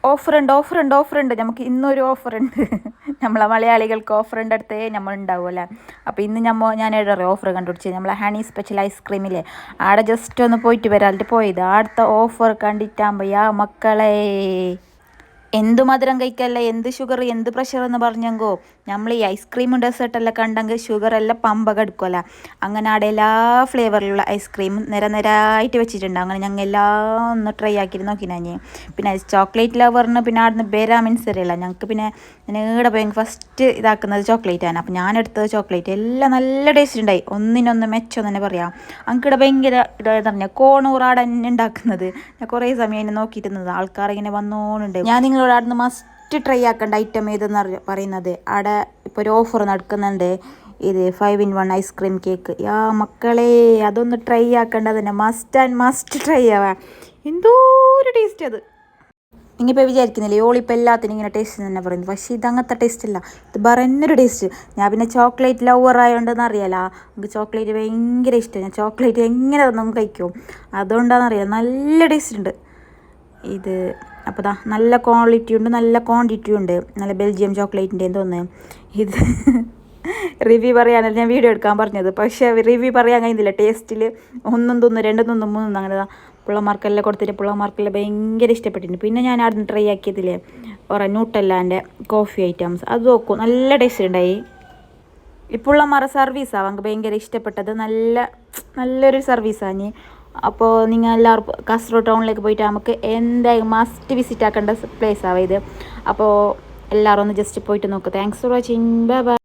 ഓഫറുണ്ട് നമുക്ക് ഇന്നൊരു ഓഫറുണ്ട്. നമ്മളെ മലയാളികൾക്ക് ഓഫറിൻ്റെ അടുത്തേ നമ്മൾ ഉണ്ടാവുമല്ലേ. അപ്പോൾ ഇന്ന് ഞാൻ ഓഫർ കണ്ടുപിടിച്ചത് നമ്മളെ ഹണി സ്പെഷ്യൽ ഐസ്ക്രീമില്ലേ, ആടെ ജസ്റ്റ് ഒന്ന് പോയിട്ട് വരാലിട്ട് പോയത്. ആടുത്തെ ഓഫർ കണ്ടിട്ടാകുമ്പോൾ യാ മക്കളെ, എന്ത് മധുരം കഴിക്കല്ല, എന്ത് ഷുഗർ, എന്ത് പ്രഷർ എന്ന് പറഞ്ഞെങ്കോ നമ്മൾ ഈ ഐസ്ക്രീമും ഡെസേർട്ടെല്ലാം കണ്ടെങ്കിൽ ഷുഗറെല്ലാം പമ്പ കെടുക്കുമല്ല. അങ്ങനെ അവിടെ എല്ലാ ഫ്ലേവറിലുള്ള ഐസ്ക്രീമും നിരനിരായിട്ട് വെച്ചിട്ടുണ്ട്. അങ്ങനെ ഞങ്ങൾ എല്ലാം ഒന്ന് ട്രൈ ആക്കിയിട്ട് നോക്കി ഞാൻ. പിന്നെ ചോക്ലേറ്റ് ലവറിന് പിന്നെ അവിടെ നിന്ന് ബേരാമിൻസ് അറിയില്ല ഞങ്ങൾക്ക്. പിന്നെ ഇവിടെ പോയി ഫസ്റ്റ് ഇതാക്കുന്നത് ചോക്ലേറ്റാണ്. അപ്പോൾ ഞാനെടുത്തത് ചോക്ലേറ്റ് എല്ലാം നല്ല ടേസ്റ്റ് ഉണ്ടായി, ഒന്നിനൊന്ന് മെച്ചം തന്നെ പറയാം. ഞങ്ങൾക്കിവിടെ ഭയങ്കര ഇതായെന്ന് പറഞ്ഞാൽ കോണൂറാടെ തന്നെ ഉണ്ടാക്കുന്നത്. ഞാൻ കുറേ സമയം അതിനെ നോക്കിയിരുന്നത്, ആൾക്കാർ ഇങ്ങനെ വന്നോണ്ടുണ്ട്. ഞാൻ നിങ്ങളോട് അവിടെ നിന്ന് മസ്റ്റ് ട്രൈ ആക്കേണ്ട ഐറ്റം ഏതെന്ന് പറയുന്നത്, അവിടെ ഇപ്പോൾ ഒരു ഓഫർ നടക്കുന്നുണ്ട്. ഇത് 5 in 1 ഐസ്ക്രീം കേക്ക്. യാ മക്കളെ, അതൊന്ന് ട്രൈ ആക്കേണ്ടത് തന്നെ മസ്റ്റ് ആൻഡ് മസ്റ്റ് ട്രൈ ആവാം. എന്തോ ഒരു ടേസ്റ്റ് അത്. ഇനിയിപ്പോൾ വിചാരിക്കുന്നില്ലേ ഓളിപ്പോൾ എല്ലാത്തിനും ഇങ്ങനെ ടേസ്റ്റ് തന്നെ പറയുന്നത്, പക്ഷേ ഇത് അങ്ങനത്തെ ടേസ്റ്റ് അല്ല, ഇത് വേറെന്നൊരു ടേസ്റ്റ്. ഞാൻ പിന്നെ ചോക്ലേറ്റ് ലവർ ആയതുകൊണ്ടെന്ന് അറിയാലോ, എനിക്ക് ചോക്ലേറ്റ് ഭയങ്കര ഇഷ്ടമാണ്. ഞാൻ ചോക്ലേറ്റ് എങ്ങനെ തന്നും കഴിക്കും, അതുകൊണ്ടാണെന്നറിയാം നല്ല ടേസ്റ്റ് ഉണ്ട് ഇത്. അപ്പോൾ നല്ല ക്വാളിറ്റി ഉണ്ട്, നല്ല ക്വാണ്ടിറ്റി ഉണ്ട്. നല്ല ബെൽജിയം ചോക്ലേറ്റിൻ്റെ തോന്നുന്നു ഇത്. റിവ്യൂ പറയാനല്ല ഞാൻ വീഡിയോ എടുക്കാൻ പറഞ്ഞത്, പക്ഷേ റിവ്യൂ പറയാൻ കഴിയുന്നില്ല. ടേസ്റ്റിൽ ഒന്നും തിന്നു, രണ്ടും തിന്നു, മൂന്നും അങ്ങനെ പിള്ളമാർക്കെല്ലാം കൊടുത്തിട്ട് പിള്ളമാർക്കെല്ലാം ഭയങ്കര ഇഷ്ടപ്പെട്ടിട്ടുണ്ട്. പിന്നെ ഞാൻ അവിടെ ട്രൈ ആക്കിയതില്ലേ കുറേ ന്യൂട്ടെല്ലാൻ്റെ കോഫി ഐറ്റംസ്, അത് നോക്കും നല്ല ടേസ്റ്റ് ഉണ്ടായി. ഈ പിള്ളമാരുടെ സർവീസാണ് എനിക്ക് ഭയങ്കര ഇഷ്ടപ്പെട്ടത്, നല്ലൊരു സർവീസാണ്. അപ്പോൾ നിങ്ങൾ എല്ലാവരും കാസർഗോഡ് ടൗണിലേക്ക് പോയിട്ട് നമുക്ക് എന്തായാലും മസ്റ്റ് വിസിറ്റ് ആക്കേണ്ട പ്ലേസാണ് ഇത്. അപ്പോൾ എല്ലാവരും ഒന്ന് ജസ്റ്റ് പോയിട്ട് നോക്ക്. Thanks for watching, bye bye.